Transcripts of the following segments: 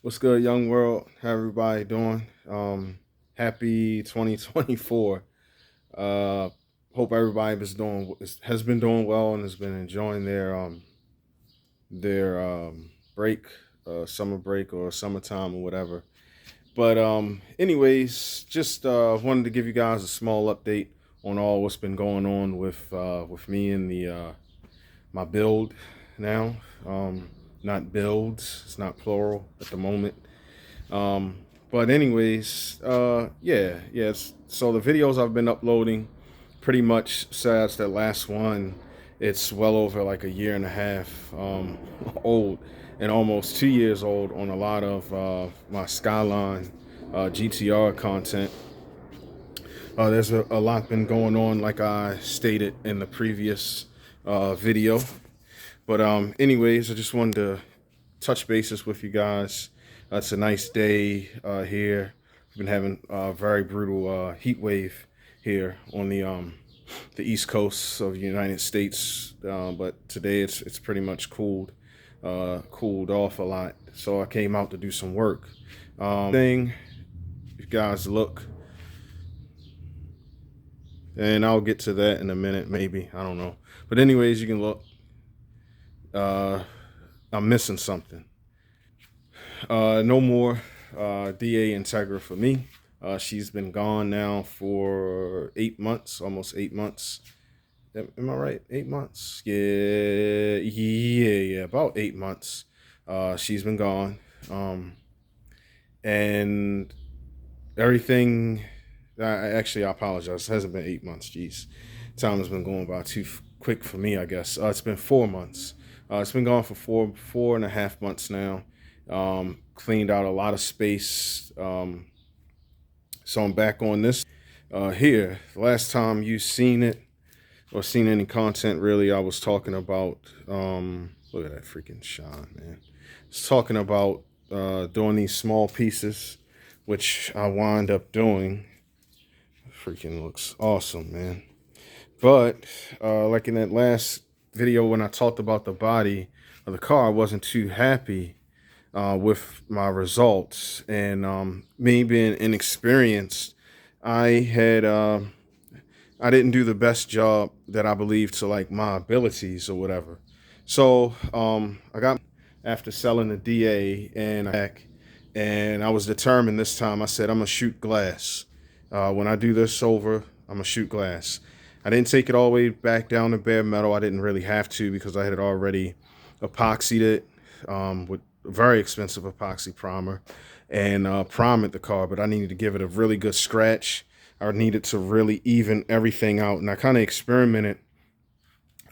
What's good, young world? How everybody doing? Happy 2024. Uh, Hope everybody has been doing well and has been enjoying their break, summer break or summertime or whatever. But anyways, just wanted to give you guys a small update on all what's been going on with me and the my build now. Not builds, it's not plural at the moment. Um, but anyways, yes. So the videos I've been uploading, pretty much since that last one, it's well over like a year and a half old, and almost 2 years old on a lot of my Skyline GTR content. There's a lot been going on, like I stated in the previous video. But anyways, I just wanted to touch bases with you guys. It's a nice day here. We've been having a very brutal heat wave here on the East Coast of the United States, but today it's pretty much cooled off a lot. So I came out to do some work. You guys look, and I'll get to that in a minute, maybe, I don't know. But anyways, you can look. I'm missing something. No more DA Integra for me. She's been gone now for 8 months, almost 8 months. Am I right? 8 months? Yeah, about 8 months. She's been gone. And everything. I apologize. It hasn't been 8 months. Jeez, time has been going by too quick for me, I guess. It's been 4 months. It's been gone for four and a half months now. Cleaned out a lot of space. So I'm back on this here. The last time you seen it or seen any content, really, I was talking about. Look at that freaking shine, man. I was talking about doing these small pieces, which I wind up doing. Freaking looks awesome, man. But like in that last video when I talked about the body of the car, I wasn't too happy with my results, and me being inexperienced, I didn't do the best job that I believe to like my abilities or whatever. So I got after selling the DA and I was determined this time. I said I'm gonna shoot glass. When I do this over, I'm gonna shoot glass. I didn't take it all the way back down to bare metal. I didn't really have to because I had already epoxied it with very expensive epoxy primer and primed the car, but I needed to give it a really good scratch. I needed to really even everything out, and I kind of experimented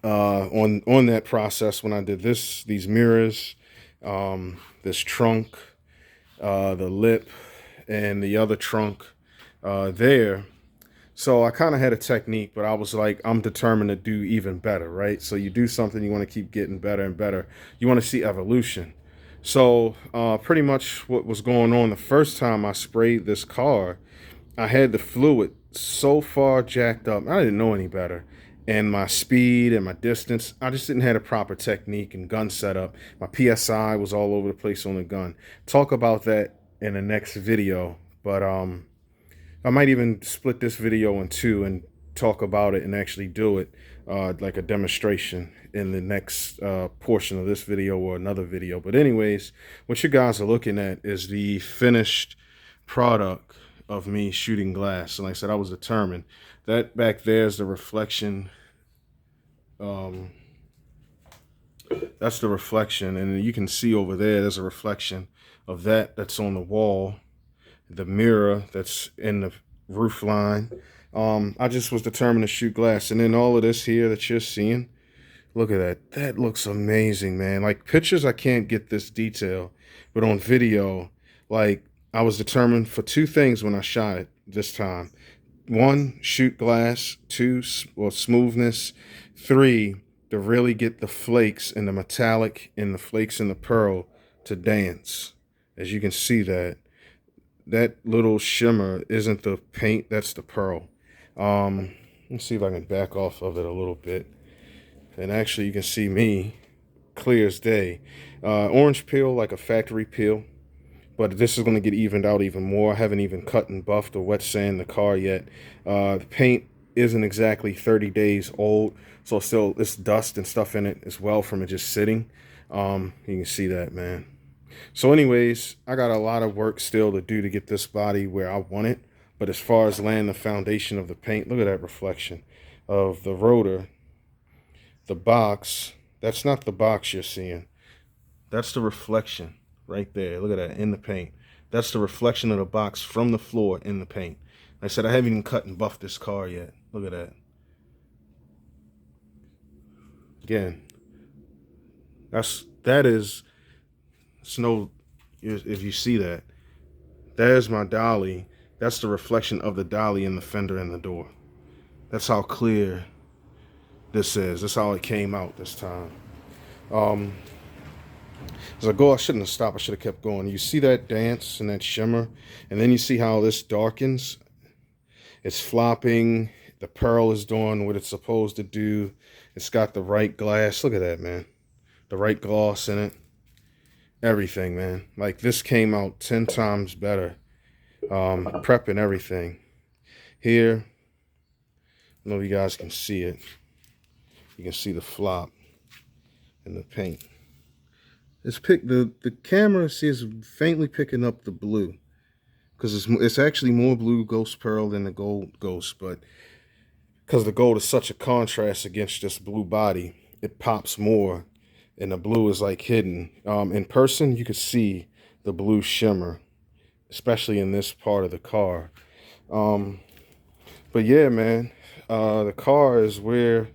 on that process when I did these mirrors, this trunk, the lip, and the other trunk there. So I kind of had a technique, but I was like, I'm determined to do even better, right? So you do something, you want to keep getting better and better. You want to see evolution. So pretty much what was going on the first time I sprayed this car, I had the fluid so far jacked up. I didn't know any better. And my speed and my distance, I just didn't have a proper technique and gun setup. My PSI was all over the place on the gun. Talk about that in the next video. But I might even split this video in two and talk about it and actually do it like a demonstration in the next portion of this video or another video. But anyways, what you guys are looking at is the finished product of me shooting glass. And like I said, I was determined. That back there is the reflection. That's the reflection, and you can see over there's a reflection of that's on the wall, the mirror that's in the roof line. I just was determined to shoot glass, and then all of this here that you're seeing, look at that. That looks amazing, man. Like pictures, I can't get this detail, but on video, like I was determined for two things when I shot it this time. One, shoot glass. Two, smoothness. Three, to really get the flakes and the metallic and the flakes and the pearl to dance. As you can see that little shimmer isn't the paint, that's the pearl. Let's see if I can back off of it a little bit. And actually you can see me clear as day. Orange peel, like a factory peel. but this is going to get evened out even more. I haven't even cut and buffed or wet sand the car yet. The paint isn't exactly 30 days old, so still it's dust and stuff in it as well from it just sitting. You can see that, man. So anyways, I got a lot of work still to do to get this body where I want it. But as far as laying the foundation of the paint, look at that reflection of the rotor, the box. That's not the box you're seeing. That's the reflection right there. Look at that in the paint. That's the reflection of the box from the floor in the paint. Like I said, I haven't even cut and buffed this car yet. Look at that. Again, that is snow. If you see that, there's my dolly. That's the reflection of the dolly in the fender and the door. That's how clear this is. That's how it came out this time. As I go, I shouldn't have stopped. I should have kept going. You see that dance and that shimmer, and then you see how this darkens. It's flopping. The pearl is doing what it's supposed to do. It's got the right glass. Look at that, man. The right gloss in it. Everything, man. Like, this came out 10 times better. Prep and everything. Here, I don't know if you guys can see it. You can see the flop in the paint. The camera is faintly picking up the blue, because it's actually more blue ghost pearl than the gold ghost, but because the gold is such a contrast against this blue body, it pops more, and the blue is like hidden. In person, you could see the blue shimmer, especially in this part of the car. But yeah, man, the car is where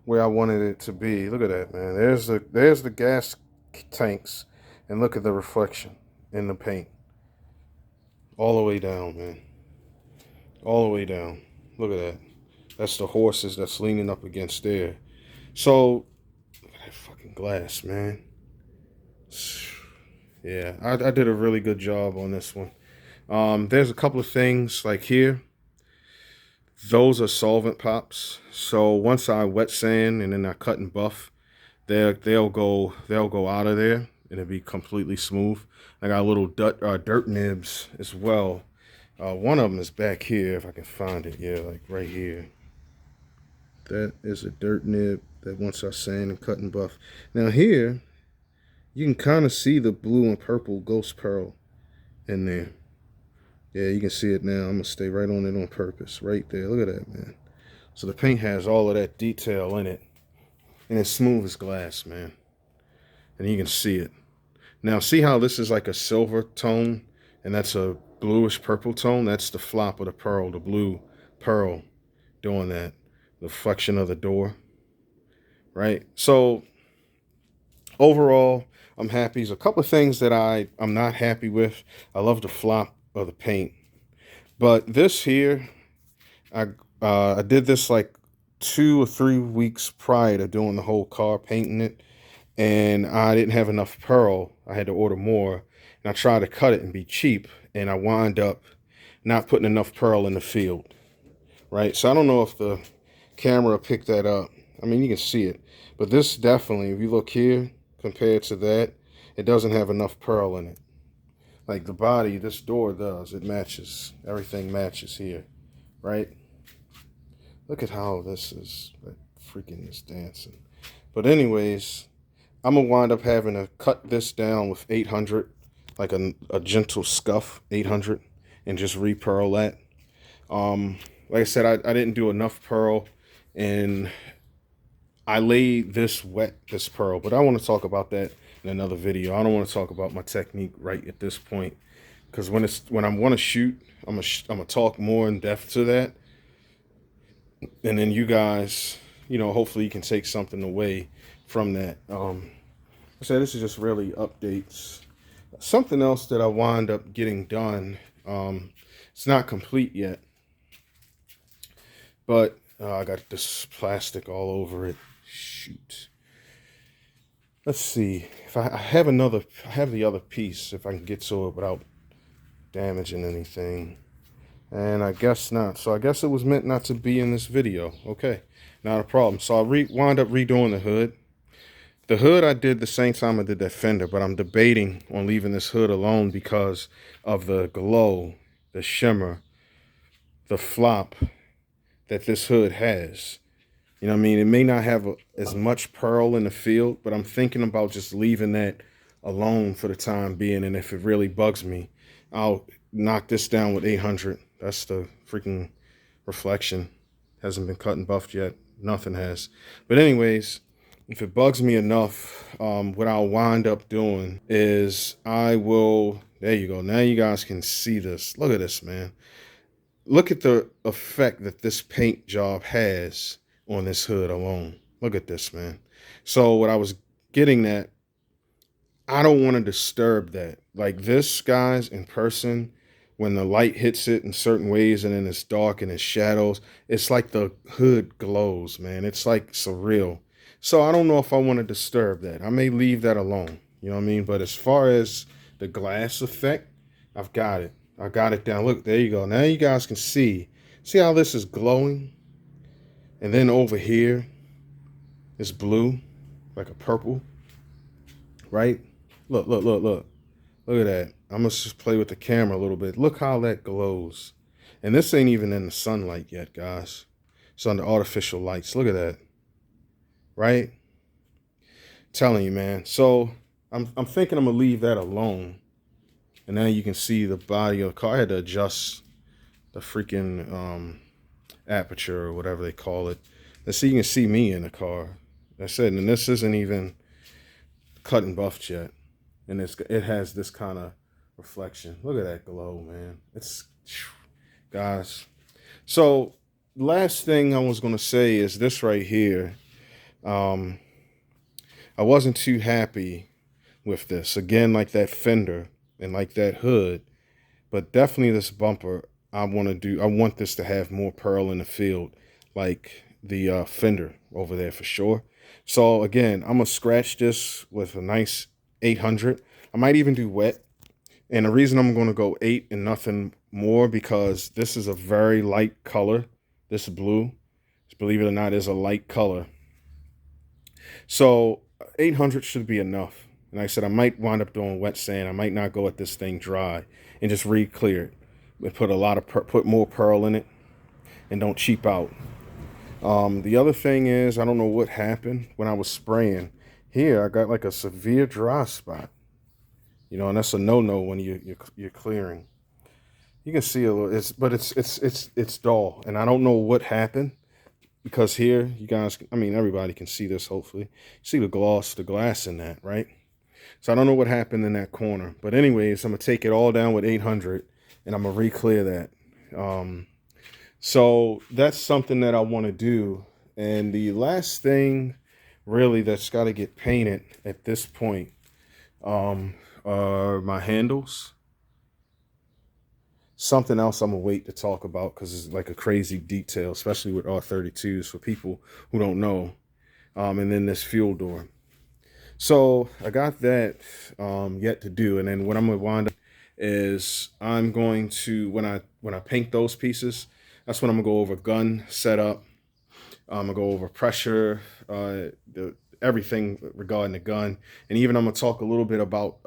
I wanted it to be. Look at that, man. There's the gas tanks, and look at the reflection in the paint. All the way down, man. All the way down. Look at that. That's the horses that's leaning up against there. So, look at that fucking glass, man. Yeah, I did a really good job on this one. There's a couple of things like here. Those are solvent pops. So once I wet sand and then I cut and buff, they'll go out of there and it'll be completely smooth. I got little dirt nibs as well. One of them is back here if I can find it. Yeah, like right here. That is a dirt nib that once I sand and cut and buff. Now here, you can kind of see the blue and purple ghost pearl in there. Yeah, you can see it now. I'm going to stay right on it on purpose. Right there. Look at that, man. So the paint has all of that detail in it. And it's smooth as glass, man. And you can see it. Now, see how this is like a silver tone? And that's a bluish purple tone? That's the flop of the pearl, the blue pearl doing that. The reflection of the door. Right? So, overall, I'm happy. There's a couple of things that I'm not happy with. I love the flop of the paint. But this here, I did this like 2 or 3 weeks prior to doing the whole car, painting it, and I didn't have enough pearl. I had to order more, and I tried to cut it and be cheap, and I wound up not putting enough pearl in the field, right? So I don't know if the camera picked that up. I mean, you can see it, but this definitely, if you look here compared to that, it doesn't have enough pearl in it. Like the body, this door does. It matches. Everything matches here, right? Look at how this is freaking is dancing. But anyways, I'm going to wind up having to cut this down with 800, like a gentle scuff, 800, and just re-pearl that. Like I said, I didn't do enough pearl, and I laid this pearl, but I want to talk about that in another video. I don't want to talk about my technique right at this point, because when I want to shoot, I'm gonna talk more in depth to that, and then you guys, hopefully you can take something away from that. I said this is just really updates. Something else that I wind up getting done. It's not complete yet, but I got this plastic all over it. Shoot. Let's see if I have the other piece, if I can get to it without damaging anything. And I guess not. So I guess it was meant not to be in this video. Okay, not a problem. So I wind up redoing the hood. The hood I did the same time I did that fender, but I'm debating on leaving this hood alone because of the glow, the shimmer, the flop that this hood has. You know what I mean? It may not have as much pearl in the field, but I'm thinking about just leaving that alone for the time being. And if it really bugs me, I'll knock this down with 800. That's the freaking reflection. Hasn't been cut and buffed yet. Nothing has. But anyways, if it bugs me enough, what I'll wind up doing is I will, there you go. Now you guys can see this. Look at this, man. Look at the effect that this paint job has on this hood alone. Look at this, man. So what I was getting at, I don't want to disturb that. Like this, guys, in person, when the light hits it in certain ways and then it's dark and it's shadows, it's like the hood glows, man. It's like surreal. So I don't know if I want to disturb that. I may leave that alone. You know what I mean? But as far as the glass effect, I've got it. I got it down. Look, there you go. Now you guys can see. See how this is glowing? And then over here, it's blue, like a purple, right? Look, look, look, look. Look at that. I'm going to just play with the camera a little bit. Look how that glows. And this ain't even in the sunlight yet, guys. It's under artificial lights. Look at that. Right? Telling you, man. So I'm thinking I'm going to leave that alone. And now you can see the body of the car. I had to adjust the freaking aperture or whatever they call it. Let's see, you can see me in the car. That's it. And this isn't even cut and buffed yet. And it has this kind of reflection. Look at that glow, man. It's, guys. So last thing I was going to say is this right here. I wasn't too happy with this. Again, like that fender and like that hood. But definitely this bumper, I want this to have more pearl in the field, like the fender over there for sure. So again, I'm going to scratch this with a nice 800. I might even do wet. And the reason I'm going to go 8 and nothing more, because this is a very light color. This blue, believe it or not, is a light color. So 800 should be enough. And like I said, I might wind up doing wet sand. I might not go at this thing dry and just re-clear it. But put more pearl in it and don't cheap out. The other thing is, I don't know what happened when I was spraying. Here, I got like a severe dry spot. You know, and that's a no-no when you're clearing. You can see a little, it's dull, and I don't know what happened, because here you guys, I mean everybody can see this. Hopefully, see the glass in that, right? So I don't know what happened in that corner, but anyways, I'm gonna take it all down with 800, and I'm gonna re-clear that. So that's something that I want to do. And the last thing, really, that's got to get painted at this point, are my handles. Something else I'm gonna wait to talk about because it's like a crazy detail, especially with R32s for people who don't know. And then this fuel door. So I got that yet to do. And then what I'm gonna wind up is I'm going to, when I paint those pieces, that's when I'm gonna go over gun setup. I'm gonna go over pressure, everything regarding the gun, and even I'm gonna talk a little bit about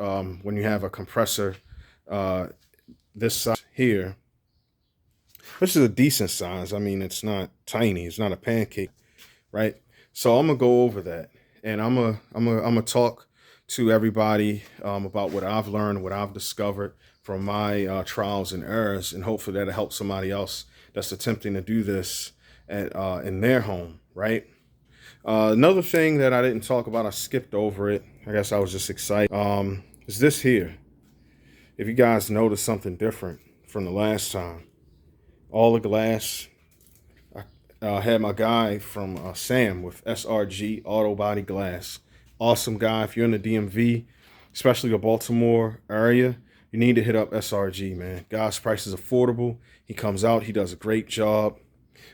when you have a compressor this size here, which is a decent size. I mean, it's not tiny, it's not a pancake, right? So I'm gonna go over that, and I'm gonna talk to everybody about what I've learned, what I've discovered from my trials and errors, and hopefully that'll help somebody else that's attempting to do this in their home, right? Another thing that I didn't talk about, I skipped over it. I guess I was just excited. Is this here? If you guys notice something different from the last time, all the glass. I had my guy from Sam with SRG Auto Glass. Awesome guy. If you're in the DMV, especially the Baltimore area, you need to hit up SRG, man. Guy's price is affordable. He comes out. He does a great job.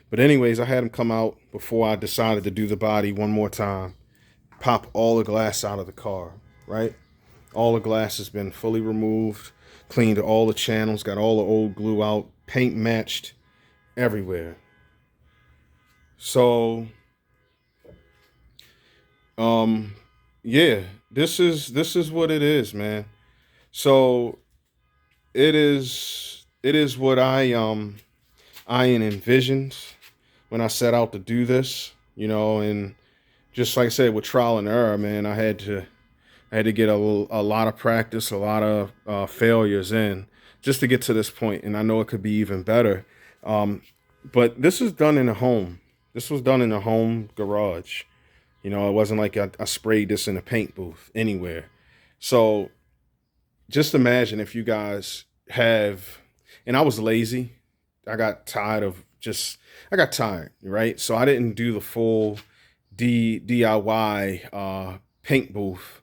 But anyways, I had him come out before I decided to do the body one more time. Pop all the glass out of the car, right? All the glass has been fully removed, cleaned all the channels, got all the old glue out, paint matched everywhere. So, yeah, this is what it is, man. So it is what I envisioned when I set out to do this, and just like I said, with trial and error, man, I had to get a lot of practice, a lot of failures in just to get to this point. And I know it could be even better. Um, but this is done in a home. This was done in a home garage. It wasn't like I sprayed this in a paint booth anywhere. So just imagine if you guys have, and I was lazy. I got tired of just, I got tired, right? So I didn't do the full DIY paint booth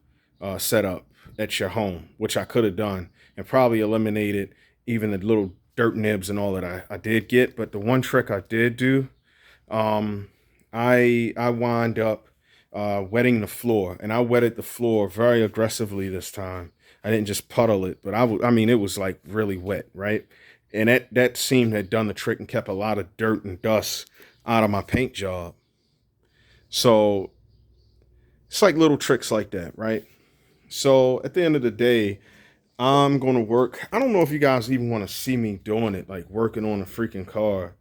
setup at your home, which I could have done and probably eliminated even the little dirt nibs and all that I did get. But the one trick I did do, um, I wind up wetting the floor, and I wetted the floor very aggressively this time. I didn't just puddle it, but I mean, it was like really wet, right? And that seemed to have done the trick and kept a lot of dirt and dust out of my paint job. So it's like little tricks like that, right? So at the end of the day, I'm going to work. I don't know if you guys even want to see me doing it, like working on a freaking car.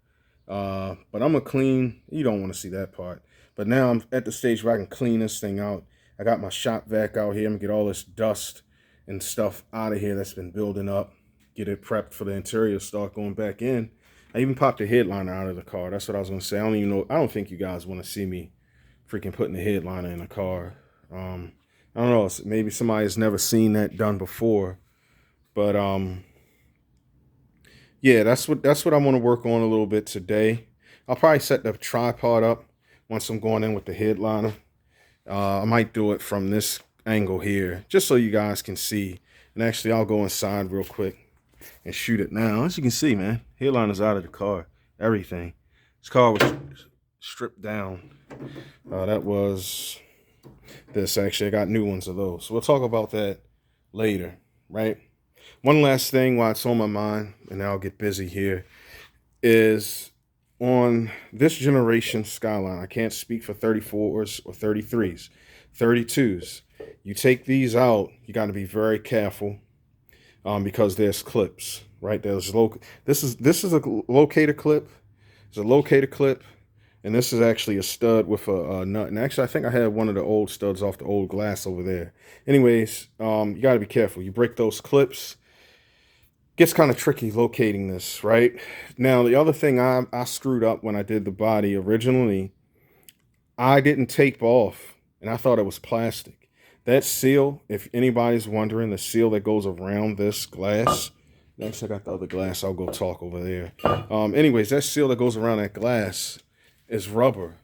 But I'm going to clean. You don't want to see that part. But now I'm at the stage where I can clean this thing out. I got my shop vac out here. I'm going to get all this dust and stuff out of here that's been building up. Get it prepped for the interior, start going back in. I even popped the headliner out of the car. That's what I was going to say. I don't even know. I don't think you guys want to see me freaking putting the headliner in a car. I don't know. Maybe somebody has never seen that done before. But yeah, that's what I want to work on a little bit today. I'll probably set the tripod up once I'm going in with the headliner. I might do it from this angle here, just so you guys can see. And actually, I'll go inside real quick and shoot it now. As you can see, man, headliner's out of the car. Everything. This car was stripped down. That was this. Actually, I got new ones of those. So we'll talk about that later, right? One last thing while it's on my mind, and I'll get busy here, is on this generation Skyline. I can't speak for 34s or 33s, 32s. You take these out, you got to be very careful because there's clips, right? This is a locator clip. It's a locator clip, and this is actually a stud with a nut. And actually, I think I had one of the old studs off the old glass over there. Anyways, you got to be careful. You break those clips. Gets kind of tricky locating this, right? Now, the other thing I screwed up when I did the body originally, I didn't tape off, and I thought it was plastic. That seal, if anybody's wondering, the seal that goes around this glass, next I got the other glass, I'll go talk over there. Anyways, that seal that goes around that glass is rubber.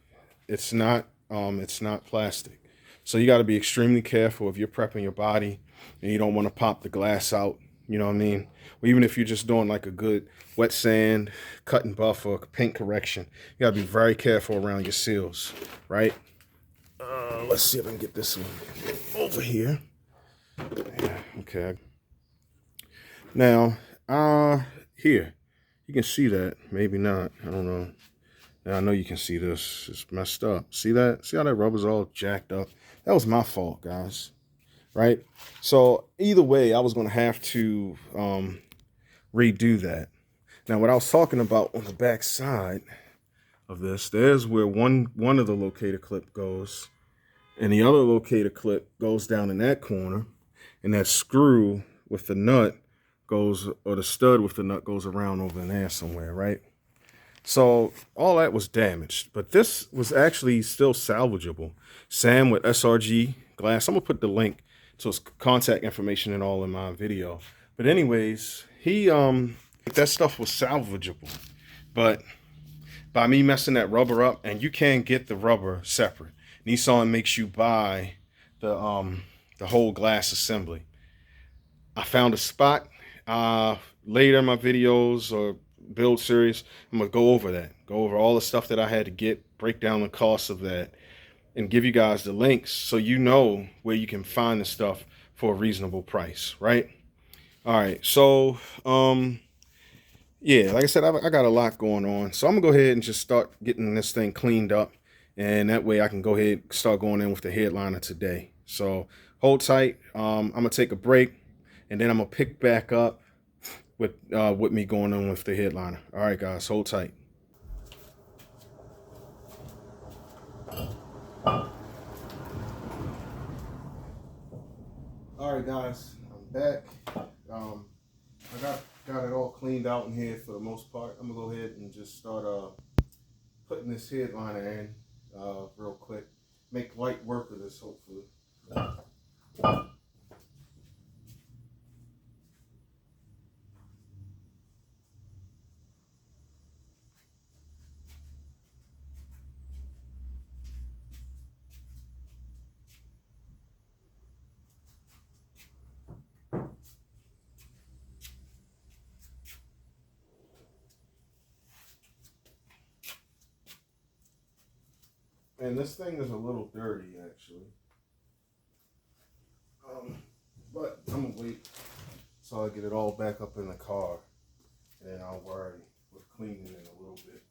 It's not plastic. So you got to be extremely careful if you're prepping your body and you don't want to pop the glass out. You know what I mean? Or even if you're just doing like a good wet sand, cut and buff, or paint correction, you gotta be very careful around your seals, right? Let's see if I can get this one over here. Yeah, okay. Now, here, you can see that. Maybe not. I don't know. Now, I know you can see this. It's messed up. See that? See how that rubber's all jacked up? That was my fault, guys. Right? So either way, I was going to have to redo that. Now, what I was talking about on the back side of this, there's where one of the locator clip goes, and the other locator clip goes down in that corner, and that screw with the nut goes, or the stud with the nut goes around over in there somewhere, right? So all that was damaged, but this was actually still salvageable. Sam with SRG Glass. I'm going to put the link to his contact information and all in my video. But anyways, that stuff was salvageable. But by me messing that rubber up, and you can get the rubber separate. Nissan makes you buy the whole glass assembly. I found a spot later in my videos or build series. I'm gonna go over that, go over all the stuff that I had to get, break down the cost of that, and give you guys the links so you know where you can find the stuff for a reasonable price, right? All right, so yeah, like I said, I got a lot going on, so I'm gonna go ahead and just start getting this thing cleaned up, and that way I can go ahead and start going in with the headliner today. So hold tight. I'm gonna take a break, and then I'm gonna pick back up with me going on with the headliner. All right, guys, hold tight. All right, guys, I'm back. I got it all cleaned out in here for the most part. I'm gonna go ahead and just start putting this headliner in real quick. Make light work of this, hopefully. And this thing is a little dirty, actually. But I'm gonna wait till I get it all back up in the car, and then I'll worry with cleaning it a little bit.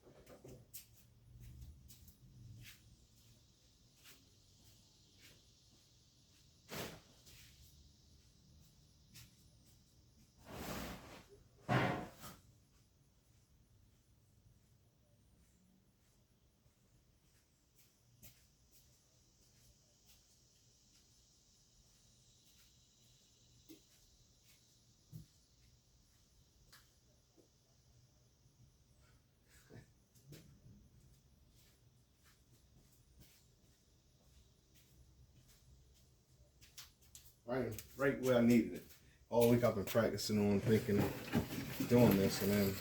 Right where I needed it. All week I've been practicing on thinking of doing this, and then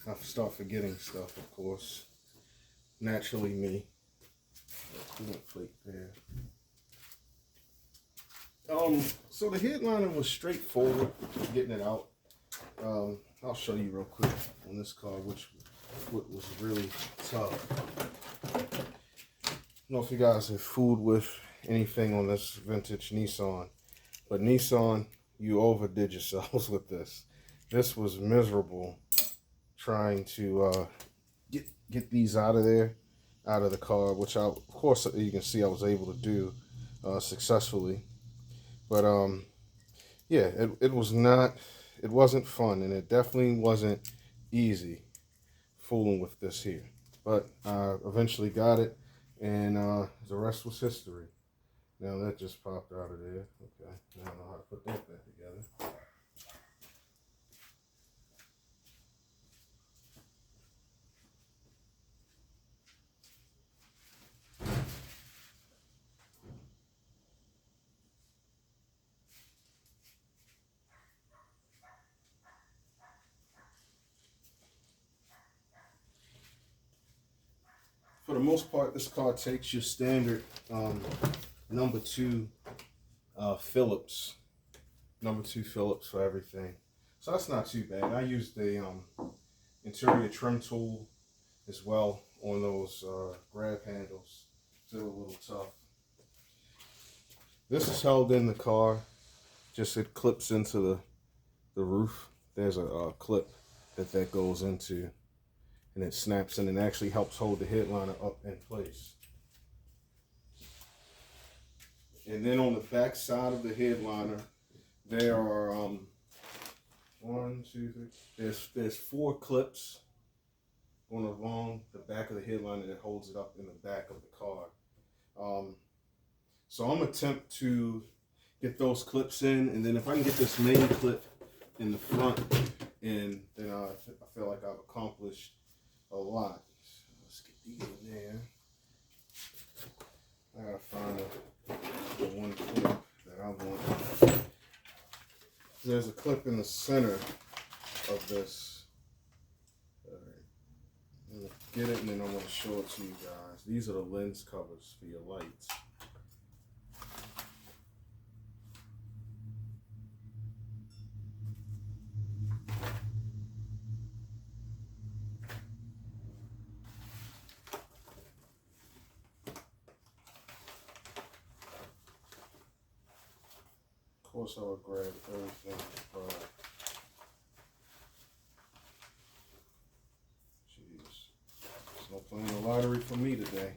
I start forgetting stuff, of course. Naturally me. Coolant plate there. So the headliner was straightforward, getting it out. I'll show you real quick on this car, what was really tough. I don't know if you guys have fooled with anything on this vintage Nissan, but Nissan, you overdid yourselves with this. This was miserable trying to get these out of there, out of the car, which of course you can see I was able to do successfully. But yeah, it wasn't fun, and it definitely wasn't easy fooling with this here. But I eventually got it, and the rest was history. Now that just popped out of there. Okay, now I know how to put that back together. For the most part, this car takes your standard number two Phillips. Number two Phillips for everything. So that's not too bad. I used the interior trim tool as well on those grab handles. Still a little tough. This is held in the car. Just it clips into the roof. There's a clip that goes into, and it snaps in and actually helps hold the headliner up in place. And then on the back side of the headliner, there are one, two, three. There's 4 clips going along the back of the headliner that holds it up in the back of the car. So I'm gonna attempt to get those clips in, and then if I can get this main clip in the front in, then I feel like I've accomplished a lot. So let's get these in there. I gotta find the one clip that I want. There's a clip in the center of this. All right. I'm gonna get it, and then I'm gonna show it to you guys. These are the lens covers for your lights. Of course, I would grab everything. Jeez, there's no playing the lottery for me today.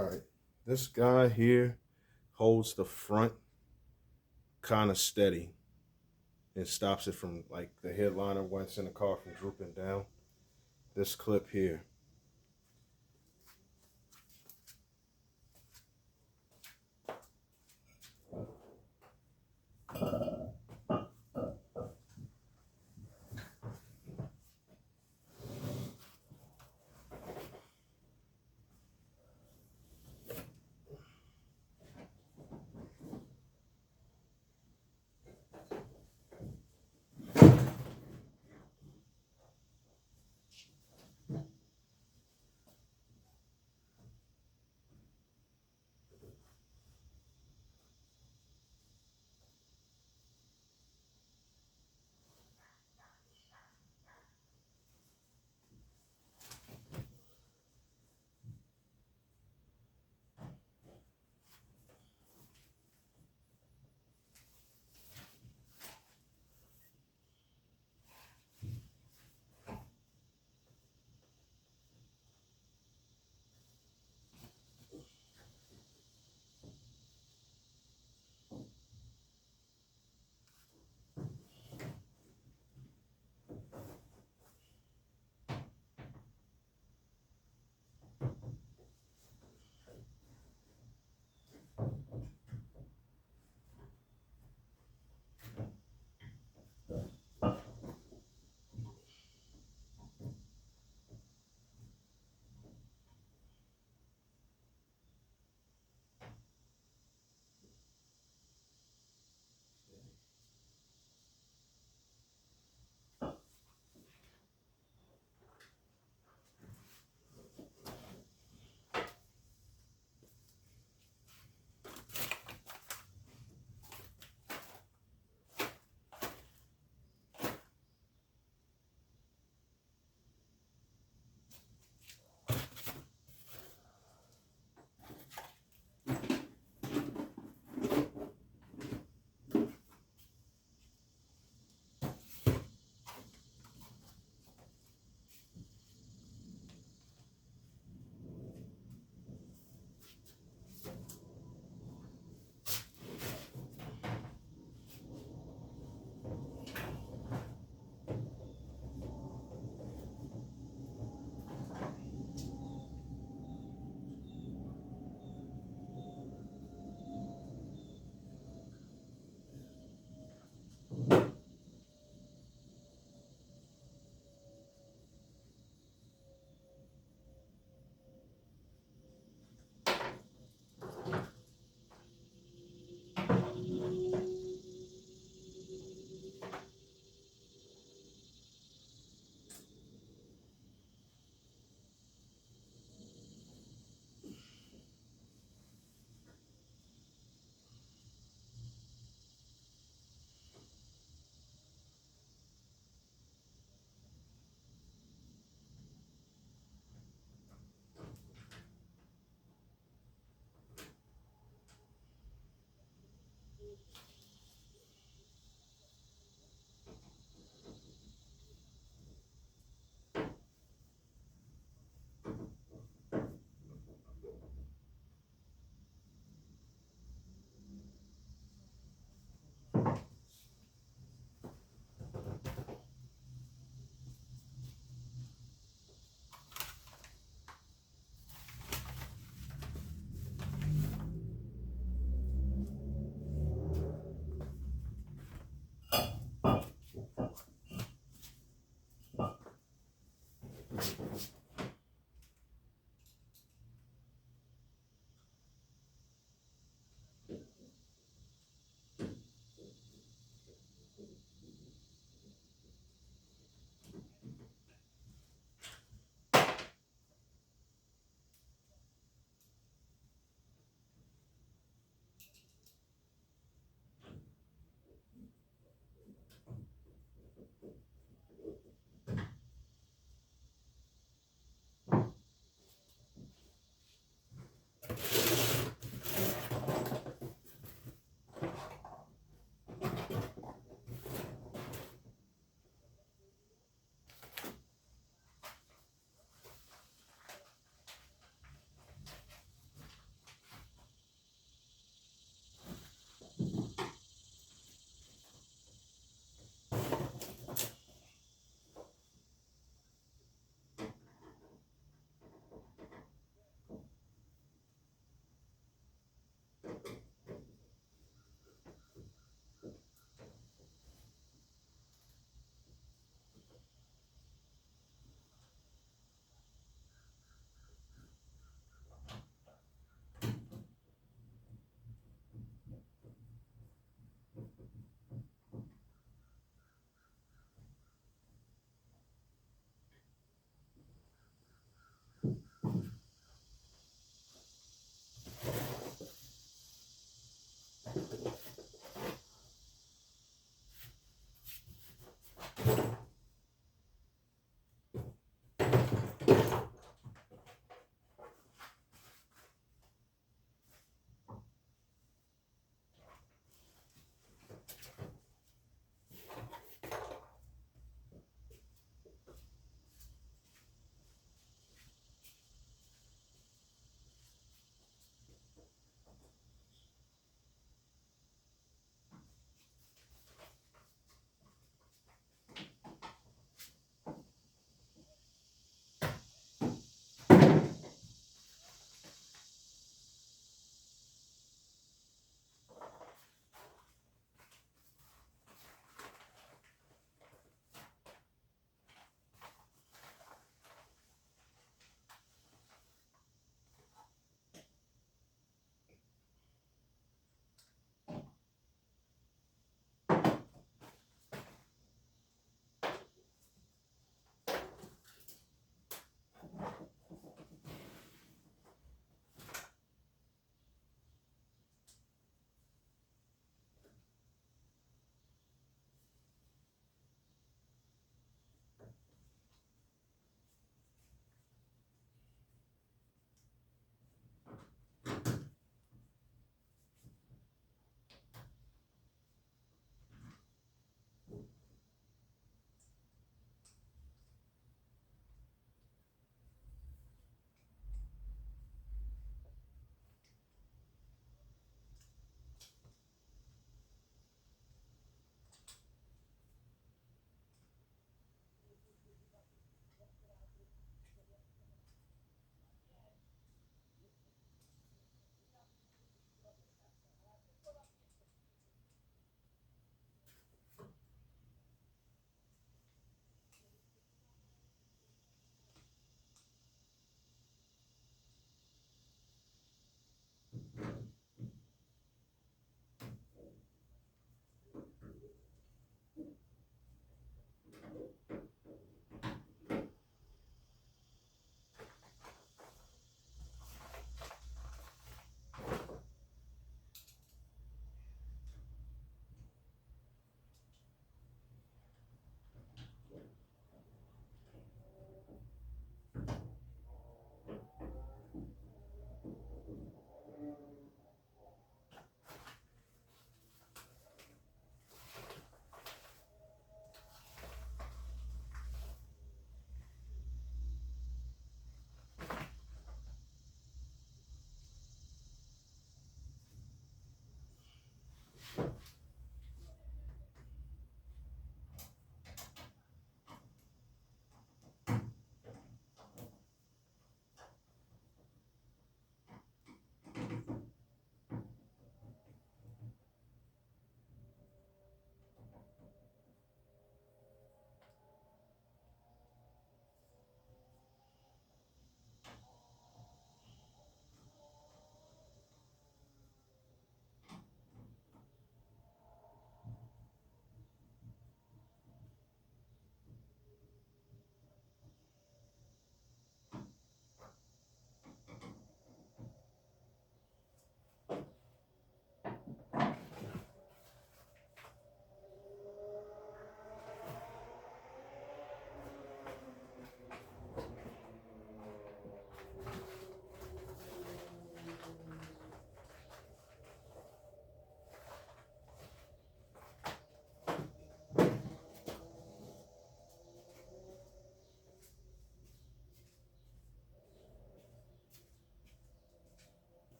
All right, this guy here holds the front kind of steady and stops it from, like, the headliner once in the car from drooping down. This clip here.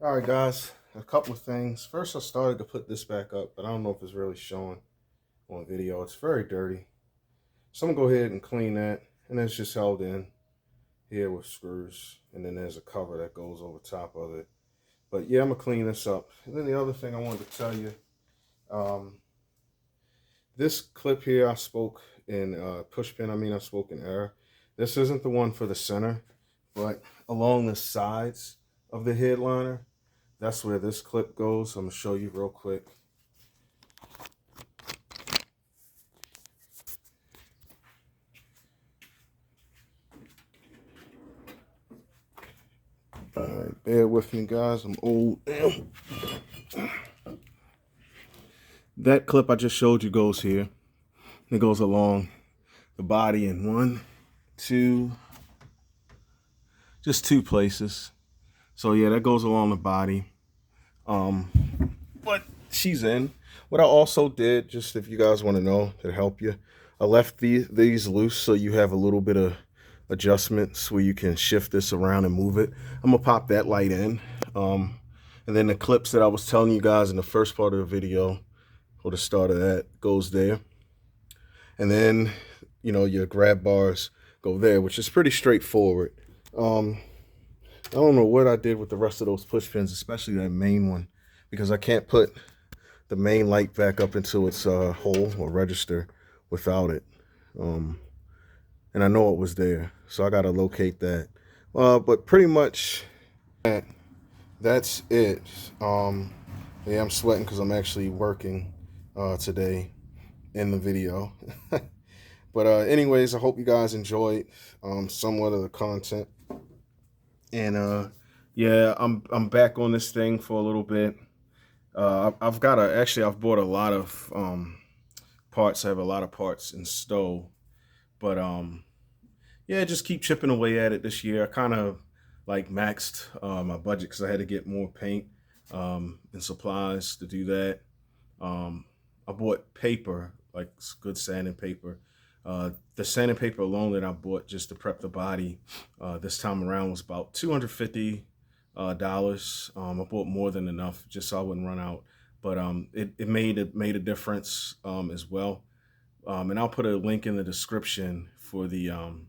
All right, guys, a couple of things. First, I started to put this back up, but I don't know if it's really showing on video. It's very dirty. So I'm gonna go ahead and clean that. And it's just held in here with screws. And then there's a cover that goes over top of it. But yeah, I'm gonna clean this up. And then the other thing I wanted to tell you, this clip here, I spoke in push pin. I spoke in error. This isn't the one for the center, but along the sides of the headliner, that's where this clip goes. I'm gonna show you real quick. All right, bear with me, guys. I'm old. That clip I just showed you goes here. It goes along the body in one, two, just two places. So yeah, that goes along the body. But she's in. What I also did, just if you guys want to know to help you, I left these loose so you have a little bit of adjustments where you can shift this around and move it. I'm gonna pop that light in. And then the clips that I was telling you guys in the first part of the video, or the start of that, goes there. And then, you know, your grab bars go there, which is pretty straightforward. I don't know what I did with the rest of those push pins, especially that main one, because I can't put the main light back up into its hole or register without it. And I know it was there, so I got to locate that. But pretty much that's it. Yeah, I'm sweating because I'm actually working today in the video. But anyways, I hope you guys enjoyed somewhat of the content. And yeah, I'm back on this thing for a little bit. I've bought a lot of parts. I have a lot of parts in stow, but yeah, just keep chipping away at it this year. I kind of like maxed my budget because I had to get more paint and supplies to do that. I bought paper, like good sanding paper. The sanding paper alone that I bought just to prep the body this time around was about $250. I bought more than enough just so I wouldn't run out, but it made a difference as well. And I'll put a link in the description for the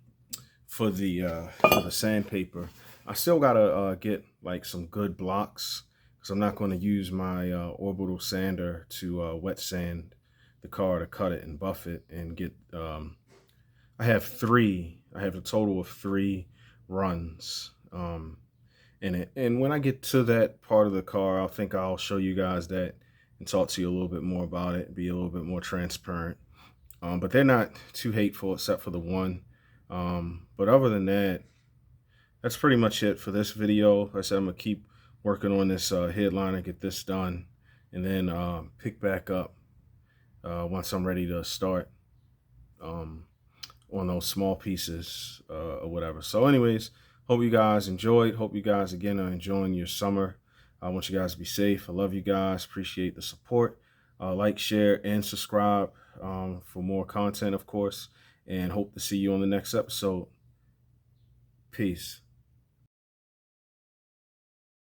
sandpaper. I still gotta get like some good blocks because I'm not going to use my Orbital sander to wet sand the car to cut it and buff it and get. I have a total of 3 runs in it. And when I get to that part of the car, I think I'll show you guys that and talk to you a little bit more about it, be a little bit more transparent. But they're not too hateful except for the one. But other than that, that's pretty much it for this video. Like I said, I'm gonna keep working on this headliner, get this done, and then pick back up once I'm ready to start on those small pieces or whatever. So anyways, hope you guys enjoyed. Hope you guys again are enjoying your summer. I want you guys to be safe. I love you guys. Appreciate the support. Like, share, and subscribe for more content, of course. And hope to see you on the next episode. Peace.